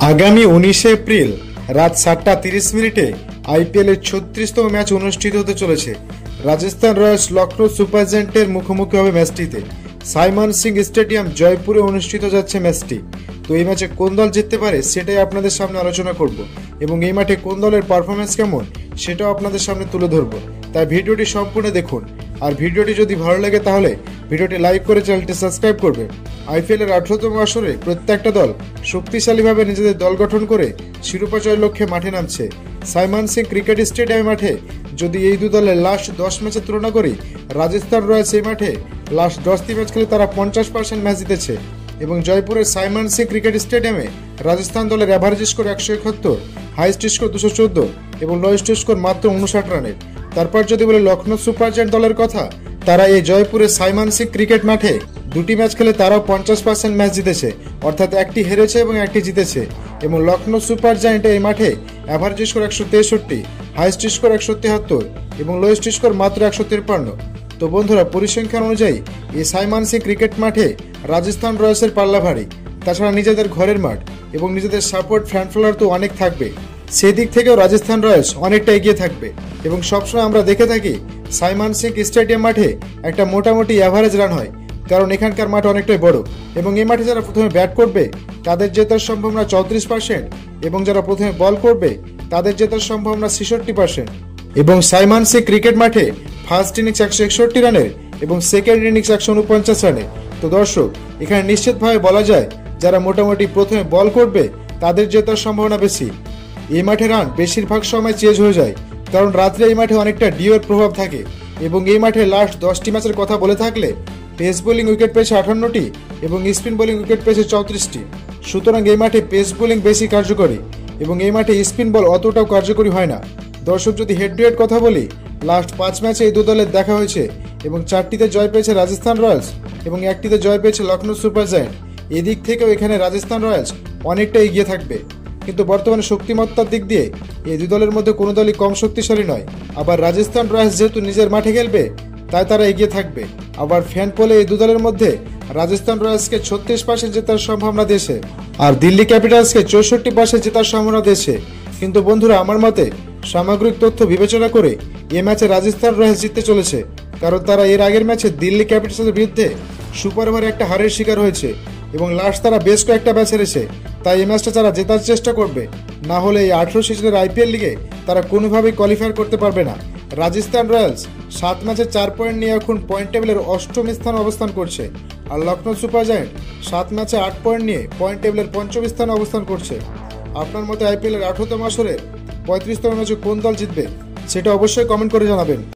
আগামী 19 এপ্রিল রাত 7:30 আইপিএল এর 36তম ম্যাচ অনুষ্ঠিত হতে চলেছে। রাজস্থান রয়্যালস লখনৌ সুপার জায়ান্টের মুখোমুখি হবে ম্যাচটিতে। সাইমন সিং স্টেডিয়াম জয়পুরে অনুষ্ঠিত যাচ্ছে ম্যাচটি। তো এই ম্যাচে কোন দল জিততে পারে সেটাই আপনাদের সামনে আলোচনা করব এবং এই মাঠে কোন দলের পারফরমেন্স কেমন সেটাও আপনাদের সামনে তুলে ধরব। তাই ভিডিওটি সম্পূর্ণ দেখুন, আর ভিডিওটি যদি ভালো লাগে তাহলে ভিডিওটি লাইক করে চ্যানেলটি সাবস্ক্রাইব করবে। আইপিএল এর 18তম আসরে প্রত্যেকটা দল শক্তিশালীভাবে নিজেদের দল গঠন করে শিরোপা জয়ের লক্ষ্যে মাঠে নামছে। সাইমন সিং ক্রিকেট স্টেডিয়ামের মাঠে যদি এই দু দলের লাস্ট 10 ম্যাচের তুলনা করি, রাজস্থান রয়্যালস এই মাঠে লাস্ট 10টি ম্যাচ খেলে তারা 50% ম্যাচ জিতেছে এবং জয়পুরের সাইমন সিং ক্রিকেট স্টেডিয়ামে রাজস্থান দলের অ্যাভারেজ স্কোর 171, হাইস্ট স্কোর 214 এবং লোয়েস্ট স্কোর মাত্র 59 রানের। তারপর যদি বলে লখনৌ সুপার জায়ান্ট দলের কথা, তারা এই জয়পুরের সাইমন সিং ক্রিকেট মাঠে দুটি ম্যাচ খেলে তারাও 50% ম্যাচ জিতেছে, অর্থাৎ একটি হেরেছে এবং একটি জিতেছে। এবং লখনৌ সুপার জায়ান্টে এই মাঠে অ্যাভারেজ স্কোর 163, হাইস্ট স্কোর 173 এবং লোয়েস্ট স্কোর মাত্র 153। তো বন্ধুরা, পরিসংখ্যান অনুযায়ী এই সাইমন সিং ক্রিকেট মাঠে রাজস্থান রয়্যালসের পাল্লা ভারী। তাছাড়া নিজেদের ঘরের মাঠ এবং নিজেদের সাপোর্ট ফ্যান ফলোয়ার তো অনেক থাকবে, সেদিক থেকেও রাজস্থান রয়্যালস অনেকটা এগিয়ে থাকবে। এবং সবসময় আমরা দেখে থাকি সাইমন সিং স্টেডিয়াম মাঠে একটা মোটামুটি অ্যাভারেজ রান হয়, কারণ এখানকার মাঠ অনেকটাই বড় এবং এই মাঠে যারা প্রথমে ব্যাট করবে তাদের জেতার সম্ভাবনা 34% এবং যারা প্রথমে বল করবে তাদের জেতার সম্ভাবনা 66%। এবং সাইমন সিং ক্রিকেট মাঠে ফার্স্ট ইনিংস 161 রানের এবং সেকেন্ড ইনিংস 149 রানের। তো দর্শক, এখানে নিশ্চিতভাবে বলা যায় যারা মোটামুটি প্রথমে বল করবে তাদের জেতার সম্ভাবনা বেশি। এই মাঠে রান বেশিরভাগ সময় চেঞ্জ হয়ে যায়, কারণ রাত্রে এই মাঠে অনেকটা ডিওর প্রভাব থাকে এবং এই মাঠে লাস্ট 10টি ম্যাচের কথা বলে থাকলে পেস বোলিং উইকেট পেয়েছে 58টি এবং স্পিন বোলিং উইকেট পেয়েছে 34টি। সুতরাং এই মাঠে পেস বোলিং বেশি কার্যকরী এবং এই মাঠে স্পিন বল অতটাও কার্যকরী হয় না। দর্শক, যদি হেড টু হেড কথা বলি, লাস্ট 5 ম্যাচে এই দু দলের দেখা হয়েছে এবং 4টিতে জয় পেয়েছে রাজস্থান রয়্যালস এবং 1টিতে জয় পেয়েছে লখনৌ সুপার জায়ান্ট। এদিক থেকেও এখানে রাজস্থান রয়্যালস অনেকটা এগিয়ে থাকবে, কিন্তু বর্তমানে শক্তিমত্তার দিক দিয়ে এই দুই দলের মধ্যে কোনো দলই কম শক্তিশালী নয়। আবার রাজস্থান রয়্যালস যেহেতু নিজের মাঠে খেলবে তাই তারা এগিয়ে থাকবে। আবার ফ্যান পোলে এই দু দলের মধ্যে রাজস্থান রয়্যালসকে 36% জেতার সম্ভাবনা দিয়েছে আর দিল্লি ক্যাপিটালসকে 64% জেতার সম্ভাবনা দিয়েছে। কিন্তু বন্ধুরা, আমার মতে সামগ্রিক তথ্য বিবেচনা করে এই ম্যাচে রাজস্থান রয়্যালস জিততে চলেছে, কারণ তারা এর আগের ম্যাচে দিল্লি ক্যাপিটালসের বিরুদ্ধে সুপার ওভারে একটা হারের শিকার হয়েছে এবং লাস্ট তারা বেশ কয়েকটা ম্যাচ হেরেছে। তাই এই ম্যাচটা তারা জেতার চেষ্টা করবে, না হলে এই 18 সিজনের আইপিএল লিগে তারা কোনোভাবেই কোয়ালিফাই করতে পারবে না। রাজস্থান রয়্যালস 7 ম্যাচে 4 পয়েন্ট নিয়ে এখন পয়েন্ট টেবিলের 8ম স্থানে অবস্থান করছে, আর লখনৌ সুপার জায়ান্ট 7 ম্যাচে 8 পয়েন্ট নিয়ে পয়েন্ট টেবিলের 5ম স্থানে অবস্থান করছে। আপনার মতে আইপিএল এর 18তম আসরে 35তম ম্যাচে কোন দল জিতবে সেটা অবশ্যই কমেন্ট করে জানাবেন।